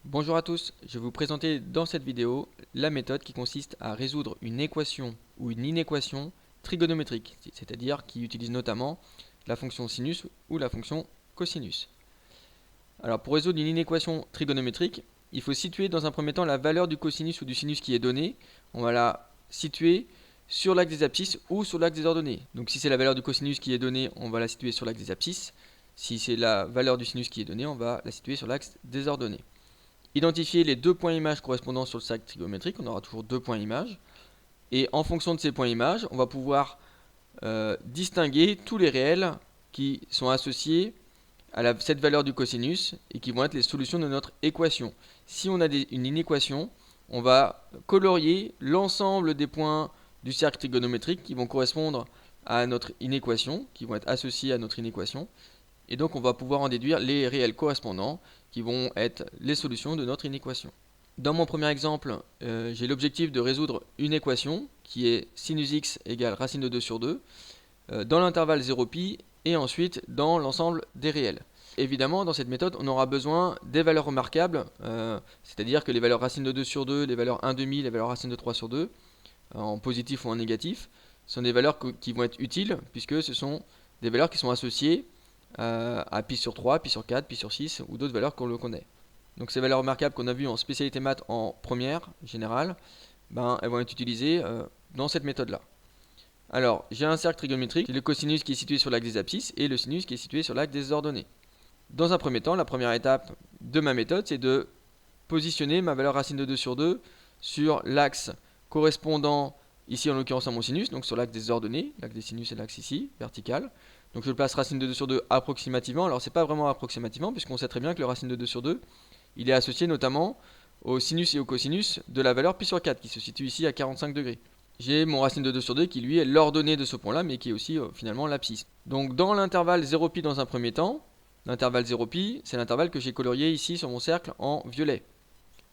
Bonjour à tous, je vais vous présenter dans cette vidéo la méthode qui consiste à résoudre une équation ou une inéquation trigonométrique, c'est-à-dire qui utilise notamment la fonction sinus ou la fonction cosinus. Alors pour résoudre une inéquation trigonométrique, il faut situer dans un premier temps la valeur du cosinus ou du sinus qui est donnée. On va la situer sur l'axe des abscisses ou sur l'axe des ordonnées. Donc si c'est la valeur du cosinus qui est donnée, on va la situer sur l'axe des abscisses. Si c'est la valeur du sinus qui est donnée, on va la situer sur l'axe des ordonnées. Identifier les deux points images correspondant sur le cercle trigonométrique, on aura toujours deux points images. Et en fonction de ces points images, on va pouvoir distinguer tous les réels qui sont associés à cette valeur du cosinus et qui vont être les solutions de notre équation. Si on a une inéquation, on va colorier l'ensemble des points du cercle trigonométrique qui vont correspondre à notre inéquation, qui vont être associés à notre inéquation. Et donc on va pouvoir en déduire les réels correspondants qui vont être les solutions de notre inéquation. Dans mon premier exemple, j'ai l'objectif de résoudre une équation qui est sinus x égale racine de 2 sur 2 dans l'intervalle 0π et ensuite dans l'ensemble des réels. Évidemment, dans cette méthode, on aura besoin des valeurs remarquables, c'est-à-dire que les valeurs racine de 2 sur 2, les valeurs 1 demi, les valeurs racine de 3 sur 2, en positif ou en négatif, sont des valeurs qui vont être utiles puisque ce sont des valeurs qui sont associées à pi sur 3, pi sur 4, pi sur 6 ou d'autres valeurs qu'on le connaît. Donc ces valeurs remarquables qu'on a vues en spécialité maths en première générale, elles vont être utilisées dans cette méthode-là. Alors, j'ai un cercle trigonométrique, c'est le cosinus qui est situé sur l'axe des abscisses et le sinus qui est situé sur l'axe des ordonnées. Dans un premier temps, la première étape de ma méthode, c'est de positionner ma valeur racine de 2 sur 2 sur l'axe correspondant, ici en l'occurrence à mon sinus, donc sur l'axe des ordonnées, l'axe des sinus est l'axe ici, vertical. Donc je place racine de 2 sur 2 approximativement. Alors c'est pas vraiment approximativement, puisqu'on sait très bien que le racine de 2 sur 2, il est associé notamment au sinus et au cosinus de la valeur pi sur 4, qui se situe ici à 45 degrés. J'ai mon racine de 2 sur 2 qui lui est l'ordonnée de ce point-là, mais qui est aussi finalement l'abscisse. Donc dans l'intervalle 0π dans un premier temps, l'intervalle 0π, c'est l'intervalle que j'ai colorié ici sur mon cercle en violet.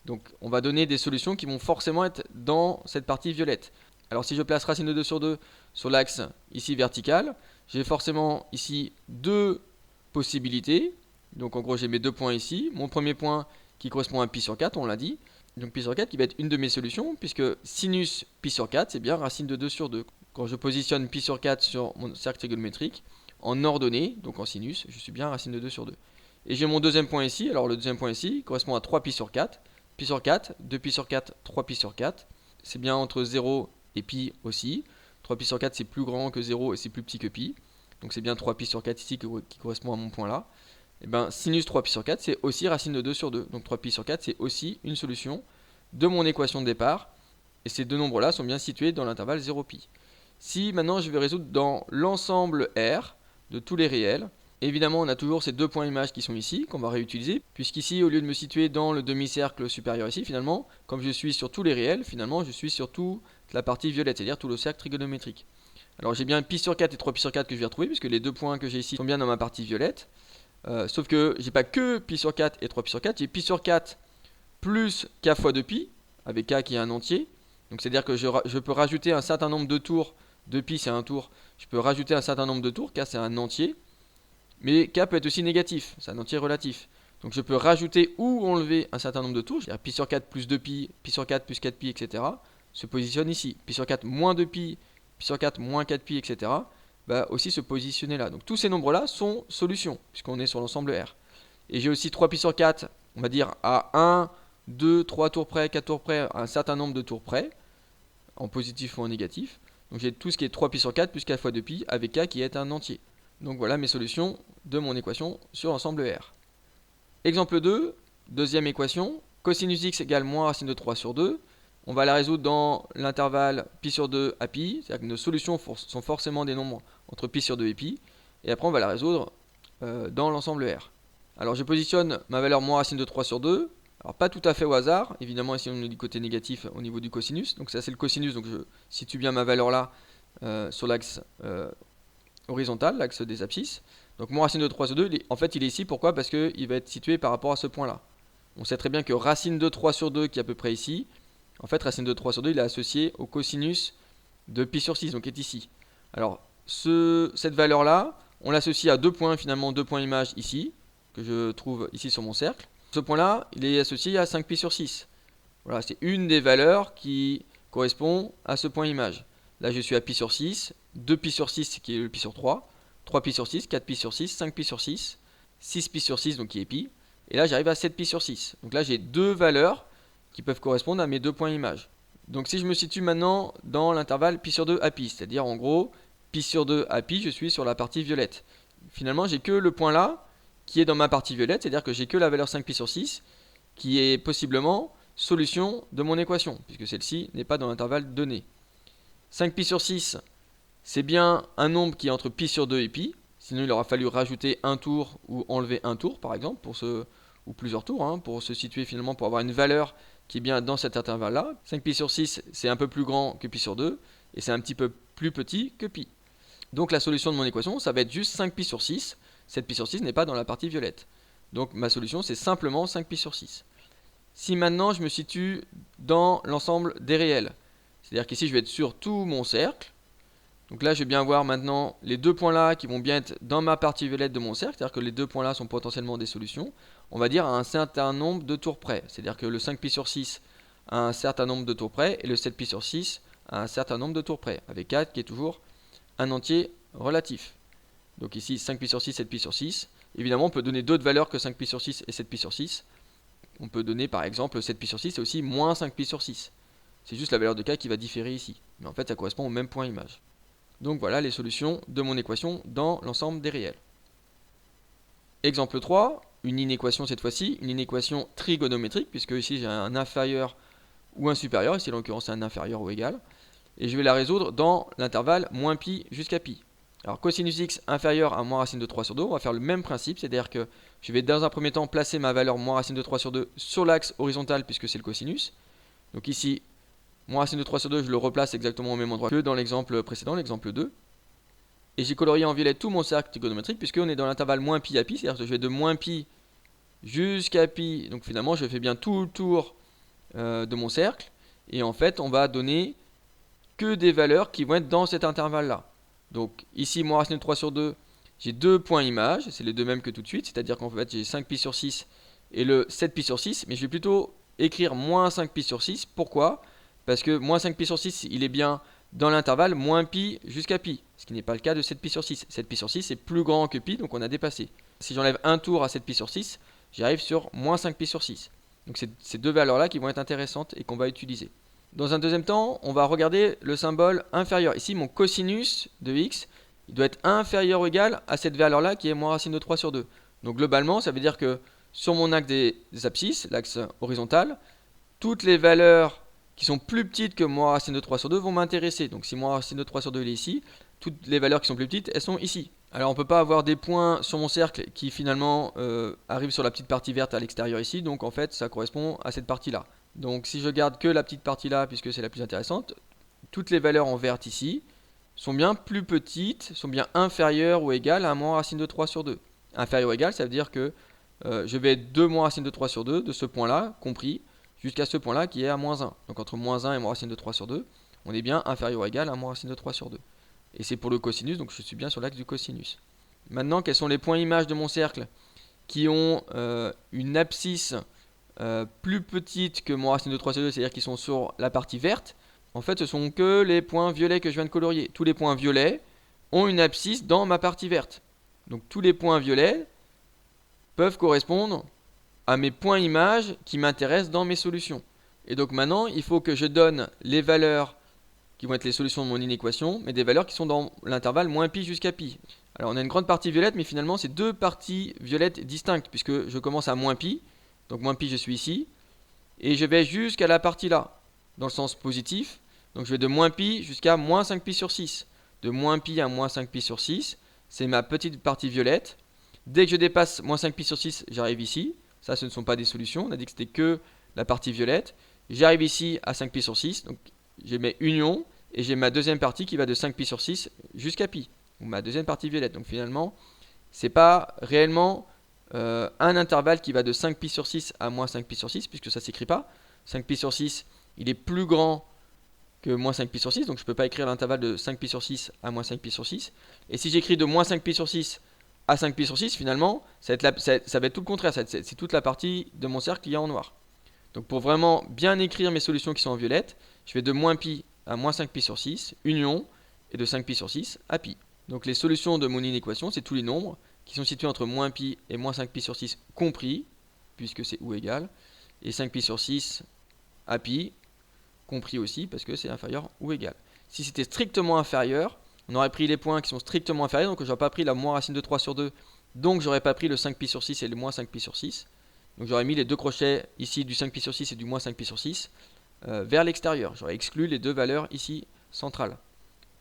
Donc on va donner des solutions qui vont forcément être dans cette partie violette. Alors si je place racine de 2 sur 2 sur l'axe ici vertical, j'ai forcément ici deux possibilités. Donc en gros j'ai mes deux points ici. Mon premier point qui correspond à pi sur 4, on l'a dit. Donc pi sur 4 qui va être une de mes solutions, puisque sinus pi sur 4, c'est bien racine de 2 sur 2. Quand je positionne pi sur 4 sur mon cercle trigonométrique, en ordonnée, donc en sinus, je suis bien racine de 2 sur 2. Et j'ai mon deuxième point ici. Alors le deuxième point ici correspond à 3 pi sur 4. Pi sur 4, 2 pi sur 4, 3 pi sur 4. C'est bien entre 0 et pi aussi. 3 pi sur 4 c'est plus grand que 0 et c'est plus petit que pi. Donc c'est bien 3 pi sur 4 ici qui correspond à mon point là. Et bien sinus 3 pi sur 4 c'est aussi racine de 2 sur 2. Donc 3 pi sur 4 c'est aussi une solution de mon équation de départ. Et ces deux nombres là sont bien situés dans l'intervalle 0π. Si maintenant je vais résoudre dans l'ensemble R de tous les réels, évidemment on a toujours ces deux points images qui sont ici, qu'on va réutiliser, puisqu'ici au lieu de me situer dans le demi-cercle supérieur ici, finalement, comme je suis sur tous les réels, finalement je suis sur toute la partie violette, c'est-à-dire tout le cercle trigonométrique. Alors j'ai bien pi sur 4 et 3 pi sur 4 que je vais retrouver, puisque les deux points que j'ai ici sont bien dans ma partie violette. Sauf que j'ai pas que pi sur 4 et 3 pi sur 4, j'ai pi sur 4 plus k fois 2pi, avec k qui est un entier. Donc c'est-à-dire que je peux rajouter un certain nombre de tours, 2pi c'est un tour, je peux rajouter un certain nombre de tours, k c'est un entier. Mais k peut être aussi négatif, c'est un entier relatif. Donc je peux rajouter ou enlever un certain nombre de tours, c'est-à-dire pi sur 4 plus 2pi, pi sur 4 plus 4pi, etc. se positionne ici. Pi sur 4 moins 2pi, pi sur 4 moins 4pi, etc. va aussi se positionner là. Donc tous ces nombres-là sont solutions, puisqu'on est sur l'ensemble R. Et j'ai aussi 3pi sur 4, on va dire à 1, 2, 3 tours près, 4 tours près, un certain nombre de tours près, en positif ou en négatif. Donc j'ai tout ce qui est 3pi sur 4 plus 4 fois 2pi, avec k qui est un entier. Donc voilà mes solutions de mon équation sur l'ensemble R. Exemple 2, deuxième équation, cosinus x égale moins racine de 3 sur 2. On va la résoudre dans l'intervalle pi sur 2 à pi, c'est-à-dire que nos solutions sont forcément des nombres entre pi sur 2 et pi. Et après on va la résoudre dans l'ensemble R. Alors je positionne ma valeur moins racine de 3 sur 2. Alors pas tout à fait au hasard, évidemment ici on est du côté négatif au niveau du cosinus. Donc ça c'est le cosinus, donc je situe bien ma valeur là sur l'axe horizontal, l'axe des abscisses. Donc mon racine de 3 sur 2, en fait il est ici, pourquoi? Parce qu'il va être situé par rapport à ce point là. On sait très bien que racine de 3 sur 2 qui est à peu près ici, en fait racine de 3 sur 2 il est associé au cosinus de pi sur 6, donc qui est ici. Alors cette valeur là, on l'associe à deux points finalement, deux points images ici, que je trouve ici sur mon cercle. Ce point-là, il est associé à 5 pi sur 6. Voilà, c'est une des valeurs qui correspond à ce point image. Là, je suis à pi sur 6, 2 pi sur 6 qui est le pi sur 3, 3 pi sur 6, 4 pi sur 6, 5 pi sur 6, 6 pi sur 6, donc qui est pi. Et là, j'arrive à 7 pi sur 6. Donc là, j'ai deux valeurs qui peuvent correspondre à mes deux points images. Donc si je me situe maintenant dans l'intervalle pi sur 2 à pi, c'est-à-dire en gros, pi sur 2 à pi, je suis sur la partie violette. Finalement, j'ai que le point là qui est dans ma partie violette, c'est-à-dire que j'ai que la valeur 5 pi sur 6 qui est possiblement solution de mon équation, puisque celle-ci n'est pas dans l'intervalle donné. 5 pi sur 6, c'est bien un nombre qui est entre pi sur 2 et pi, sinon il aura fallu rajouter un tour ou enlever un tour par exemple, ou plusieurs tours, hein, pour se situer finalement, pour avoir une valeur qui est bien dans cet intervalle-là. 5 pi sur 6, c'est un peu plus grand que pi sur 2, et c'est un petit peu plus petit que pi. Donc la solution de mon équation, ça va être juste 5 pi sur 6. 7 pi sur 6 n'est pas dans la partie violette. Donc ma solution, c'est simplement 5 pi sur 6. Si maintenant je me situe dans l'ensemble des réels, c'est-à-dire qu'ici je vais être sur tout mon cercle, donc là je vais bien voir maintenant les deux points là qui vont bien être dans ma partie violette de mon cercle, c'est-à-dire que les deux points là sont potentiellement des solutions, on va dire à un certain nombre de tours près, c'est-à-dire que le 5 pi sur 6 à un certain nombre de tours près et le 7 pi sur 6 à un certain nombre de tours près, avec 4 qui est toujours un entier relatif. Donc ici 5 pi sur 6, 7 pi sur 6, évidemment on peut donner d'autres valeurs que 5 pi sur 6 et 7 pi sur 6. On peut donner par exemple 7 pi sur 6 et aussi moins 5 pi sur 6. C'est juste la valeur de k qui va différer ici. Mais en fait ça correspond au même point image. Donc voilà les solutions de mon équation dans l'ensemble des réels. Exemple 3, une inéquation cette fois-ci, une inéquation trigonométrique, puisque ici j'ai un inférieur ou un supérieur, ici en l'occurrence c'est un inférieur ou égal. Et je vais la résoudre dans l'intervalle moins pi jusqu'à pi. Alors cosinus x inférieur à moins racine de 3 sur 2, on va faire le même principe, c'est-à-dire que je vais dans un premier temps placer ma valeur moins racine de 3 sur 2 sur l'axe horizontal puisque c'est le cosinus. Donc ici, moins racine de 3 sur 2, je le replace exactement au même endroit que dans l'exemple précédent, l'exemple 2. Et j'ai colorié en violet tout mon cercle trigonométrique puisqu'on est dans l'intervalle moins pi à pi, c'est-à-dire que je vais de moins pi jusqu'à pi. Donc finalement, je fais bien tout le tour de mon cercle. Et en fait, on va donner que des valeurs qui vont être dans cet intervalle-là. Donc ici, moins racine de 3 sur 2, j'ai deux points images, c'est les deux mêmes que tout de suite, c'est-à-dire qu'en fait j'ai 5 pi sur 6 et le 7 pi sur 6, mais je vais plutôt écrire moins 5 pi sur 6. Pourquoi? Parce que moins 5 pi sur 6, il est bien dans l'intervalle moins pi jusqu'à pi, ce qui n'est pas le cas de 7 pi sur 6. 7 pi sur 6 est plus grand que pi, donc on a dépassé. Si j'enlève un tour à 7 pi sur 6, j'arrive sur moins 5 pi sur 6. Donc c'est ces deux valeurs-là qui vont être intéressantes et qu'on va utiliser. Dans un deuxième temps, on va regarder le symbole inférieur. Ici, mon cosinus de x, il doit être inférieur ou égal à cette valeur-là qui est moins racine de 3 sur 2. Donc globalement, ça veut dire que sur mon axe des abscisses, l'axe horizontal, toutes les valeurs qui sont plus petites que moins racine de 3 sur 2 vont m'intéresser. Donc si moins racine de 3 sur 2 est ici, toutes les valeurs qui sont plus petites, elles sont ici. Alors on ne peut pas avoir des points sur mon cercle qui finalement arrivent sur la petite partie verte à l'extérieur ici, donc en fait ça correspond à cette partie-là. Donc si je garde que la petite partie là, puisque c'est la plus intéressante, toutes les valeurs en vert ici sont bien plus petites, sont bien inférieures ou égales à moins racine de 3 sur 2. Inférieur ou égal, ça veut dire que je vais être 2 moins racine de 3 sur 2 de ce point-là, compris, jusqu'à ce point-là qui est à moins 1. Donc entre moins 1 et moins racine de 3 sur 2, on est bien inférieur ou égal à moins racine de 3 sur 2. Et c'est pour le cosinus, donc je suis bien sur l'axe du cosinus. Maintenant, quels sont les points images de mon cercle qui ont une abscisse plus petite que mon racine de 3 sur 2, c'est-à-dire qui sont sur la partie verte? En fait, ce sont que les points violets que je viens de colorier. Tous les points violets ont une abscisse dans ma partie verte. Donc tous les points violets peuvent correspondre à mes points images qui m'intéressent dans mes solutions. Et donc maintenant, il faut que je donne les valeurs qui vont être les solutions de mon inéquation, mais des valeurs qui sont dans l'intervalle moins pi jusqu'à pi. Alors on a une grande partie violette, mais finalement c'est deux parties violettes distinctes, puisque je commence à moins pi, donc moins pi je suis ici, et je vais jusqu'à la partie là, dans le sens positif, donc je vais de moins pi jusqu'à moins 5 pi sur 6. De moins pi à moins 5 pi sur 6, c'est ma petite partie violette. Dès que je dépasse moins 5 pi sur 6, j'arrive ici. Ça, ce ne sont pas des solutions, on a dit que c'était que la partie violette. J'arrive ici à 5 pi sur 6, donc j'ai mes unions, et j'ai ma deuxième partie qui va de 5 pi sur 6 jusqu'à pi, donc ma deuxième partie violette. Donc finalement, c'est pas réellement un intervalle qui va de 5 pi sur 6 à moins 5 pi sur 6, puisque ça ne s'écrit pas. 5 pi sur 6, il est plus grand que moins 5 pi sur 6, donc je ne peux pas écrire l'intervalle de 5 pi sur 6 à moins 5 pi sur 6. Et si j'écris de moins 5 pi sur 6 à 5 pi sur 6, finalement, ça va être tout le contraire. C'est toute la partie de mon cercle qui est en noir. Donc pour vraiment bien écrire mes solutions qui sont en violette, je vais de moins pi à moins 5 pi sur 6, union, et de 5 pi sur 6 à pi. Donc les solutions de mon inéquation, c'est tous les nombres qui sont situés entre moins pi et moins 5 pi sur 6 compris, puisque c'est ou égal, et 5 pi sur 6 à pi, compris aussi, parce que c'est inférieur ou égal. Si c'était strictement inférieur, on aurait pris les points qui sont strictement inférieurs, donc j'aurais pas pris la moins racine de 3 sur 2, donc j'aurais pas pris le 5 pi sur 6 et le moins 5 pi sur 6. Donc j'aurais mis les deux crochets ici du 5 pi sur 6 et du moins 5 pi sur 6 vers l'extérieur. J'aurais exclu les deux valeurs ici centrales.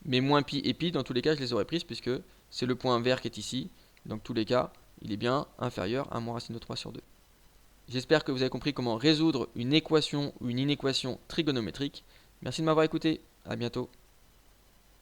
Mais moins pi et pi, dans tous les cas, je les aurais prises puisque c'est le point vert qui est ici. Dans tous les cas, il est bien inférieur à moins racine de 3 sur 2. J'espère que vous avez compris comment résoudre une équation ou une inéquation trigonométrique. Merci de m'avoir écouté. À bientôt.